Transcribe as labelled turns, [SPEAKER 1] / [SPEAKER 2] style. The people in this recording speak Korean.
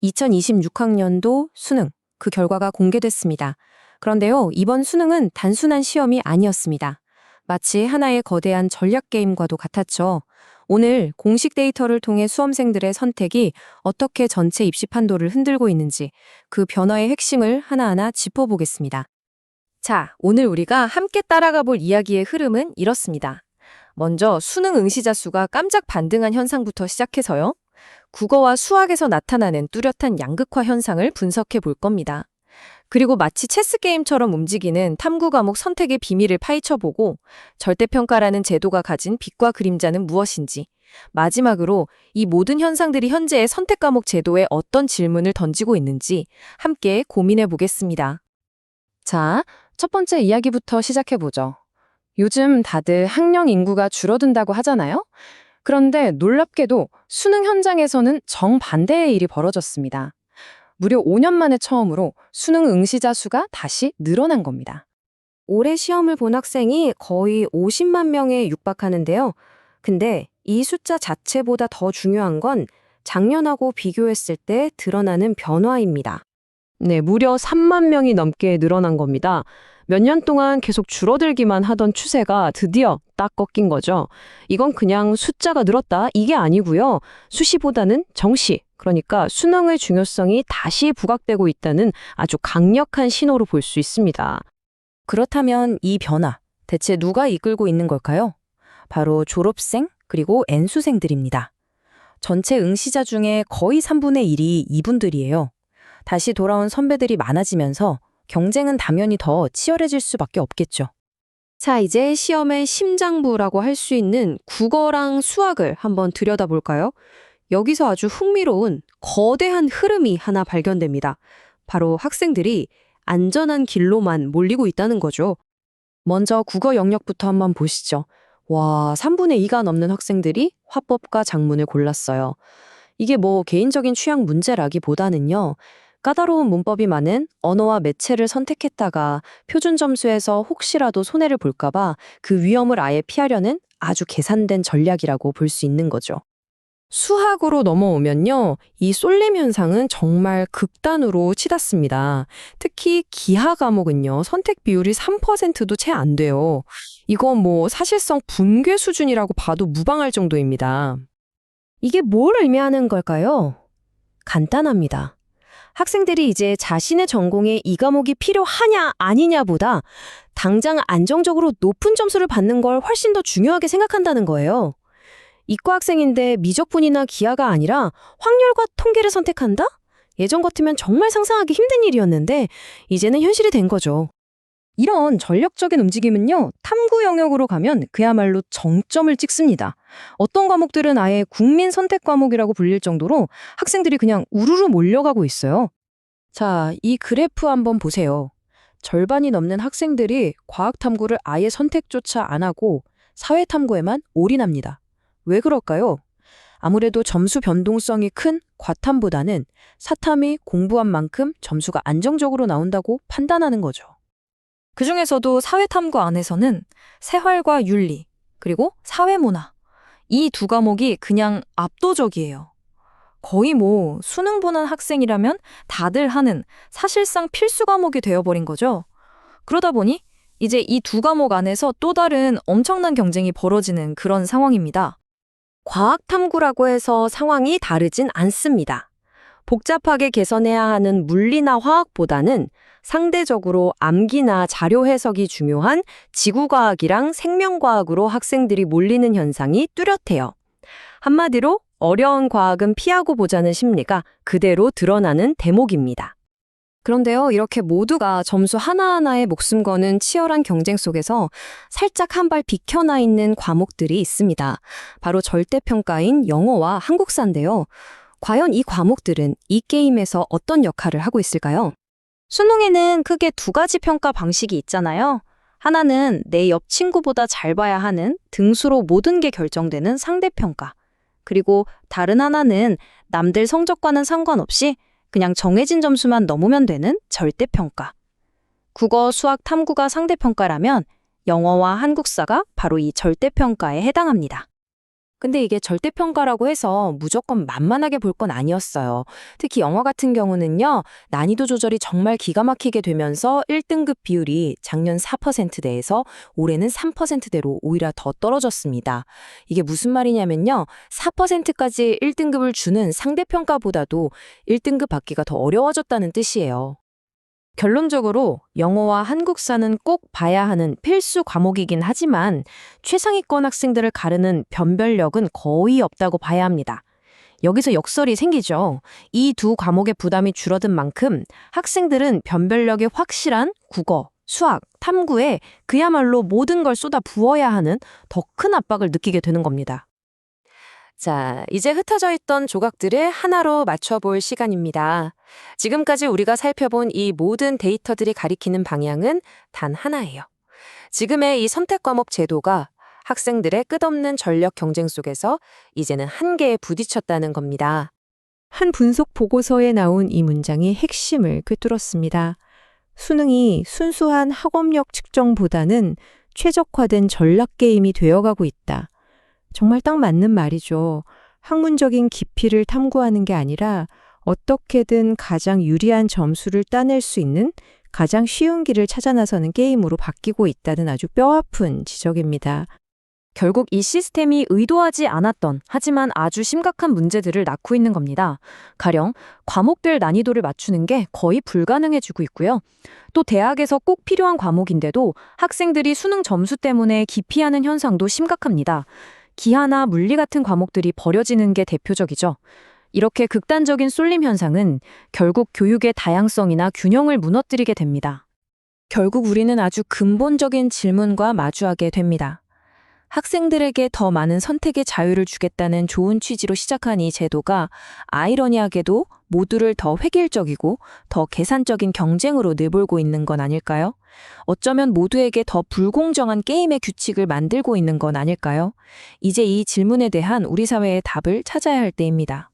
[SPEAKER 1] 2026학년도 수능, 그 결과가 공개됐습니다. 그런데요, 이번 수능은 단순한 시험이 아니었습니다. 마치 하나의 거대한 전략 게임과도 같았죠. 오늘 공식 데이터를 통해 수험생들의 선택이 어떻게 전체 입시 판도를 흔들고 있는지 그 변화의 핵심을 하나하나 짚어보겠습니다. 자, 오늘 우리가 함께 따라가 볼 이야기의 흐름은 이렇습니다. 먼저 수능 응시자 수가 깜짝 반등한 현상부터 시작해서요. 국어와 수학에서 나타나는 뚜렷한 양극화 현상을 분석해 볼 겁니다. 그리고 마치 체스 게임처럼 움직이는 탐구 과목 선택의 비밀을 파헤쳐보고 절대평가라는 제도가 가진 빛과 그림자는 무엇인지, 마지막으로 이 모든 현상들이 현재의 선택 과목 제도에 어떤 질문을 던지고 있는지 함께 고민해 보겠습니다. 자, 첫 번째 이야기부터 시작해보죠. 요즘 다들 학령 인구가 줄어든다고 하잖아요? 그런데 놀랍게도 수능 현장에서는 정반대의 일이 벌어졌습니다. 무려 5년 만에 처음으로 수능 응시자 수가 다시 늘어난 겁니다. 올해 시험을 본 학생이 거의 50만 명에 육박하는데요. 근데 이 숫자 자체보다 더 중요한 건 작년하고 비교했을 때 드러나는 변화입니다. 네, 무려 3만 명이 넘게 늘어난 겁니다. 몇 년 동안 계속 줄어들기만 하던 추세가 드디어 딱 꺾인 거죠. 이건 그냥 숫자가 늘었다, 이게 아니고요. 수시보다는 정시, 그러니까 수능의 중요성이 다시 부각되고 있다는 아주 강력한 신호로 볼 수 있습니다. 그렇다면 이 변화, 대체 누가 이끌고 있는 걸까요? 바로 졸업생, 그리고 N수생들입니다. 전체 응시자 중에 거의 3분의 1이 이분들이에요. 다시 돌아온 선배들이 많아지면서 경쟁은 당연히 더 치열해질 수밖에 없겠죠. 자, 이제 시험의 심장부라고 할 수 있는 국어랑 수학을 한번 들여다볼까요? 여기서 아주 흥미로운 거대한 흐름이 하나 발견됩니다. 바로 학생들이 안전한 길로만 몰리고 있다는 거죠. 먼저 국어 영역부터 한번 보시죠. 와, 3분의 2가 넘는 학생들이 화법과 작문을 골랐어요. 이게 뭐 개인적인 취향 문제라기보다는요. 까다로운 문법이 많은 언어와 매체를 선택했다가 표준 점수에서 혹시라도 손해를 볼까봐 그 위험을 아예 피하려는 아주 계산된 전략이라고 볼 수 있는 거죠. 수학으로 넘어오면요, 이 쏠림 현상은 정말 극단으로 치닫습니다. 특히 기하 과목은요, 선택 비율이 3%도 채 안 돼요. 이건 뭐 사실상 붕괴 수준이라고 봐도 무방할 정도입니다. 이게 뭘 의미하는 걸까요? 간단합니다. 학생들이 이제 자신의 전공에 이 과목이 필요하냐 아니냐보다 당장 안정적으로 높은 점수를 받는 걸 훨씬 더 중요하게 생각한다는 거예요. 이과 학생인데 미적분이나 기하가 아니라 확률과 통계를 선택한다? 예전 같으면 정말 상상하기 힘든 일이었는데 이제는 현실이 된 거죠. 이런 전략적인 움직임은요, 탐구 영역으로 가면 그야말로 정점을 찍습니다. 어떤 과목들은 아예 국민 선택 과목이라고 불릴 정도로 학생들이 그냥 우르르 몰려가고 있어요. 자, 이 그래프 한번 보세요. 절반이 넘는 학생들이 과학 탐구를 아예 선택조차 안 하고 사회 탐구에만 올인합니다. 왜 그럴까요? 아무래도 점수 변동성이 큰 과탐보다는 사탐이 공부한 만큼 점수가 안정적으로 나온다고 판단하는 거죠. 그중에서도 사회탐구 안에서는 생활과 윤리, 그리고 사회문화, 이 두 과목이 그냥 압도적이에요. 거의 뭐 수능 보는 학생이라면 다들 하는 사실상 필수 과목이 되어버린 거죠. 그러다 보니 이제 이 두 과목 안에서 또 다른 엄청난 경쟁이 벌어지는 그런 상황입니다. 과학탐구라고 해서 상황이 다르진 않습니다. 복잡하게 개선해야 하는 물리나 화학보다는 상대적으로 암기나 자료 해석이 중요한 지구과학이랑 생명과학으로 학생들이 몰리는 현상이 뚜렷해요. 한마디로 어려운 과학은 피하고 보자는 심리가 그대로 드러나는 대목입니다. 그런데요, 이렇게 모두가 점수 하나하나에 목숨 거는 치열한 경쟁 속에서 살짝 한 발 비켜나 있는 과목들이 있습니다. 바로 절대평가인 영어와 한국사인데요. 과연 이 과목들은 이 게임에서 어떤 역할을 하고 있을까요? 수능에는 크게 두 가지 평가 방식이 있잖아요. 하나는 내 옆 친구보다 잘 봐야 하는 등수로 모든 게 결정되는 상대평가. 그리고 다른 하나는 남들 성적과는 상관없이 그냥 정해진 점수만 넘으면 되는 절대평가. 국어, 수학, 탐구가 상대평가라면 영어와 한국사가 바로 이 절대평가에 해당합니다. 근데 이게 절대평가라고 해서 무조건 만만하게 볼 건 아니었어요. 특히 영어 같은 경우는요, 난이도 조절이 정말 기가 막히게 되면서 1등급 비율이 작년 4%대에서 올해는 3%대로 오히려 더 떨어졌습니다. 이게 무슨 말이냐면요, 4%까지 1등급을 주는 상대평가보다도 1등급 받기가 더 어려워졌다는 뜻이에요. 결론적으로 영어와 한국사는 꼭 봐야 하는 필수 과목이긴 하지만 최상위권 학생들을 가르는 변별력은 거의 없다고 봐야 합니다. 여기서 역설이 생기죠. 이 두 과목의 부담이 줄어든 만큼 학생들은 변별력이 확실한 국어, 수학, 탐구에 그야말로 모든 걸 쏟아 부어야 하는 더 큰 압박을 느끼게 되는 겁니다. 자, 이제 흩어져 있던 조각들을 하나로 맞춰볼 시간입니다. 지금까지 우리가 살펴본 이 모든 데이터들이 가리키는 방향은 단 하나예요. 지금의 이 선택 과목 제도가 학생들의 끝없는 전력 경쟁 속에서 이제는 한계에 부딪혔다는 겁니다. 한 분석 보고서에 나온 이 문장이 핵심을 꿰뚫었습니다. 수능이 순수한 학업력 측정보다는 최적화된 전략 게임이 되어가고 있다. 정말 딱 맞는 말이죠. 학문적인 깊이를 탐구하는 게 아니라 어떻게든 가장 유리한 점수를 따낼 수 있는 가장 쉬운 길을 찾아 나서는 게임으로 바뀌고 있다는 아주 뼈아픈 지적입니다. 결국 이 시스템이 의도하지 않았던 하지만 아주 심각한 문제들을 낳고 있는 겁니다. 가령 과목별 난이도를 맞추는 게 거의 불가능해지고 있고요. 또 대학에서 꼭 필요한 과목인데도 학생들이 수능 점수 때문에 기피하는 현상도 심각합니다. 기하나 물리 같은 과목들이 버려지는 게 대표적이죠. 이렇게 극단적인 쏠림 현상은 결국 교육의 다양성이나 균형을 무너뜨리게 됩니다. 결국 우리는 아주 근본적인 질문과 마주하게 됩니다. 학생들에게 더 많은 선택의 자유를 주겠다는 좋은 취지로 시작한 이 제도가 아이러니하게도 모두를 더 획일적이고 더 계산적인 경쟁으로 내몰고 있는 건 아닐까요? 어쩌면 모두에게 더 불공정한 게임의 규칙을 만들고 있는 건 아닐까요? 이제 이 질문에 대한 우리 사회의 답을 찾아야 할 때입니다.